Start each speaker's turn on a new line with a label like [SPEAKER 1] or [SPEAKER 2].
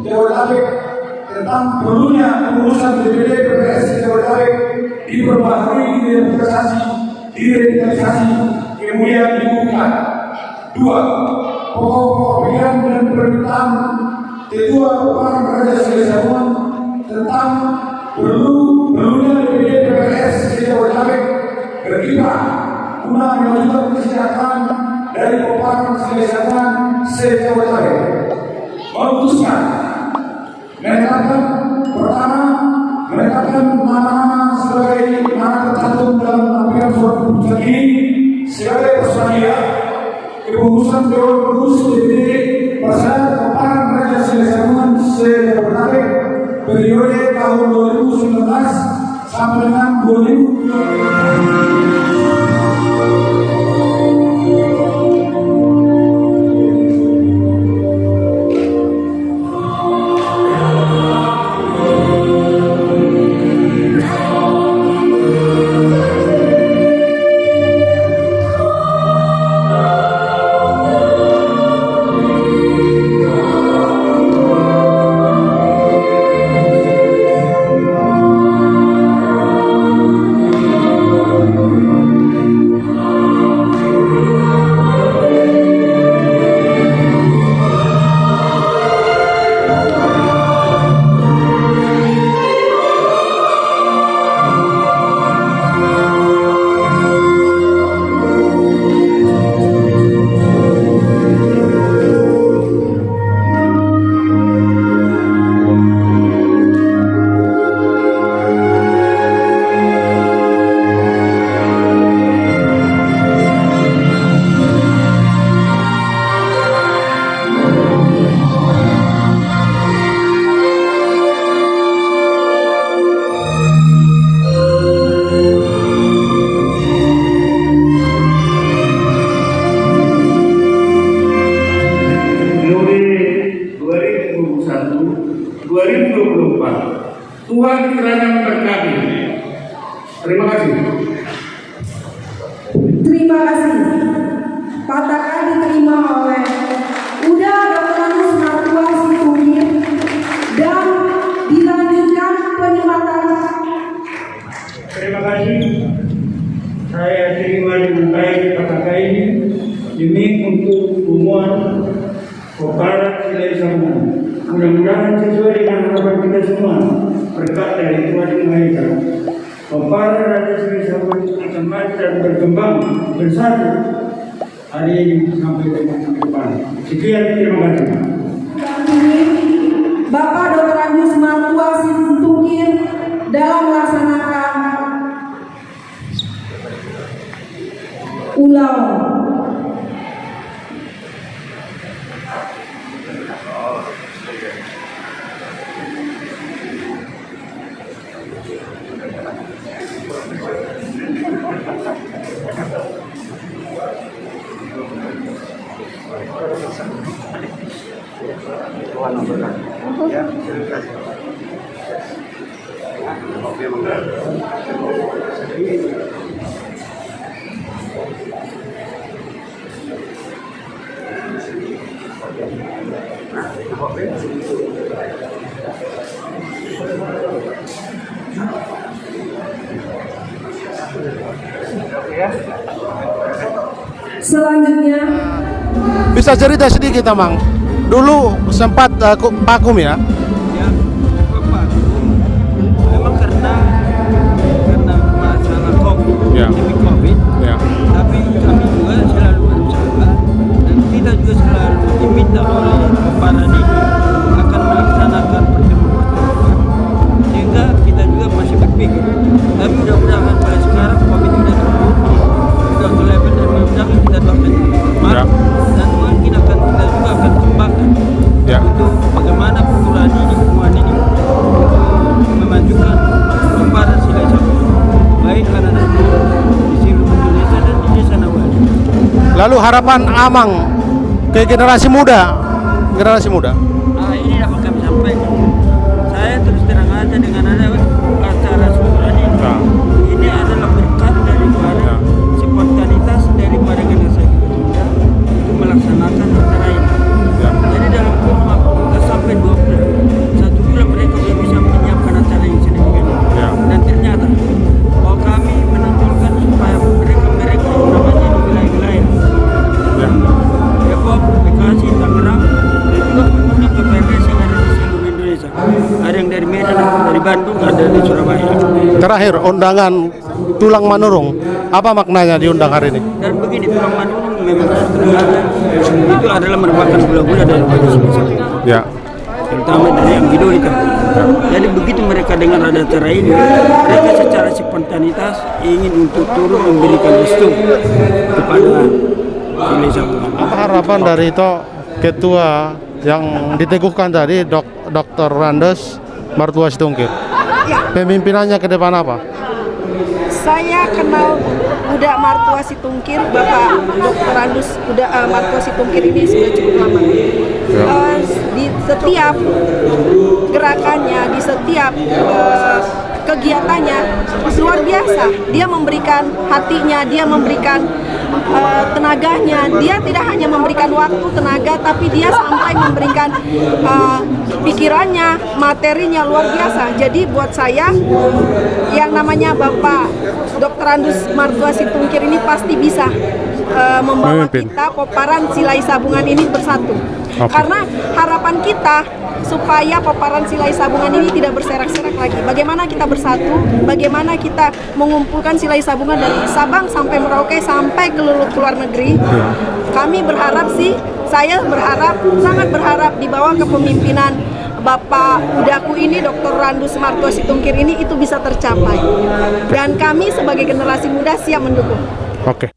[SPEAKER 1] Jabodetabek tentang perlunya pengurusan DPD PPS Jabodetabek diperbaharui, direvitalisasi, kemudian dibuka. 2. Pokok-pokok pikiran dan permintaan Ketua Peparang Raja Saleh Samuan tentang perlunya DPD PPS Jabodetabek berkiprah guna memajukan kesejahteraan dari Peparang Saleh Samuan se-Jabodetabek. Memutuskan menetapkan nama-nama sebagai nama tercantum dalam lampiran surat keputusan ini sebagai personalia kepengurusan Dewan Pengurusi DPD Persatuan Peparang Raja Saleh Samuan se-Jabodetabek periode tahun 2019 sampai dengan 2020. Tuhan kiranya memberkati. Terima kasih.
[SPEAKER 2] Terima kasih. Patakan diterima oleh Uda Dr. Agus Martua Situmir dan dilanjutkan penyematan.
[SPEAKER 3] Terima kasih. Saya terima dengan baik patakan ini demi untuk hubungan Peparang Saleh Samuan. Mudah-mudahan sesuai dengan harapan kita semua, berkat dari Tuhan Yang Maha Esa, Peparang Raja Saleh Samuan akan maju dan berkembang bersatu hari ini sampai dengan ke depan. Sekian, terima kasih.
[SPEAKER 2] Bapak Dr. Agus Martua Situmir dalam melaksanakan ulang. Selanjutnya
[SPEAKER 4] bisa cerita sedikit Amang. Dulu sempat vakum ya?
[SPEAKER 5] Ya, Bapak. Memang karena masalah COVID,
[SPEAKER 4] Ya.
[SPEAKER 5] COVID.
[SPEAKER 4] Ya.
[SPEAKER 5] Tapi kami juga selalu berusaha dan kita juga selalu diminta oleh Peparang ini akan melaksanakan pertemuan, sehingga kita juga masih berpikir. Tapi mudah-mudahan pada sekarang COVID sudah turun, sudah ke level dan mudah-mudahan kita dapat
[SPEAKER 4] Ya.
[SPEAKER 5] dan mungkin kita juga akan kembangkan
[SPEAKER 4] Ya.
[SPEAKER 5] untuk bagaimana perguruan ini memajukan Peparang Saleh Samuan baik anak-anak di seluruh Indonesia dan di desa Nawali.
[SPEAKER 4] Lalu harapan Amang ke generasi muda.
[SPEAKER 5] Ini dapat kami sampaikan. Saya terus terang aja dengan ada acara syukuran ini.
[SPEAKER 4] Ya.
[SPEAKER 5] Ini adalah berkat daripada spontanitas daripada generasi muda untuk melaksanakan acara ini.
[SPEAKER 4] Ya.
[SPEAKER 5] Jadi dalam kurun waktu sampai 2 bulan di Bandung, ada di Surabaya.
[SPEAKER 4] Terakhir, undangan tulang manurung, apa maknanya diundang hari ini?
[SPEAKER 5] Dan begini, tulang manurung memang terkenal itu adalah merupakan gula-gula dari bangsa
[SPEAKER 4] Ya.
[SPEAKER 5] terutama dari yang Gido itu. Jadi begitu mereka dengar ada acara ini, mereka secara spontanitas ingin untuk turun memberikan restu kepada Silai Sabungan.
[SPEAKER 4] Apa harapan dari itu ketua yang diteguhkan tadi, Dr. Randes Martua Situngkir? Pemimpinannya ke depan apa?
[SPEAKER 2] Saya kenal Budak Martua Situngkir, Bapak Dr. Randus Martua Situngkir ini sudah cukup lama. Di setiap gerakannya, di setiap kegiatannya luar biasa. Dia memberikan hatinya, dia memberikan tenaganya. Dia tidak hanya memberikan waktu, tenaga, tapi dia sampai memberikan pikirannya, materinya luar biasa. Jadi buat saya, yang namanya Bapak Dr. Randus Martua Situngkir ini pasti bisa membawa kita Poparan Silai Sabungan ini bersatu. Karena harapan kita supaya Poparan Silai Sabungan ini tidak berserak-serak lagi. Bagaimana kita bersatu, bagaimana kita mengumpulkan Silai Sabungan dari Sabang sampai Merauke sampai ke luar negeri. Kami berharap sih, saya berharap, sangat berharap di bawah kepemimpinan Bapak Udaku ini, Dr. Randus Martua Situngkir ini, itu bisa tercapai. Dan kami sebagai generasi muda siap mendukung.
[SPEAKER 4] Oke.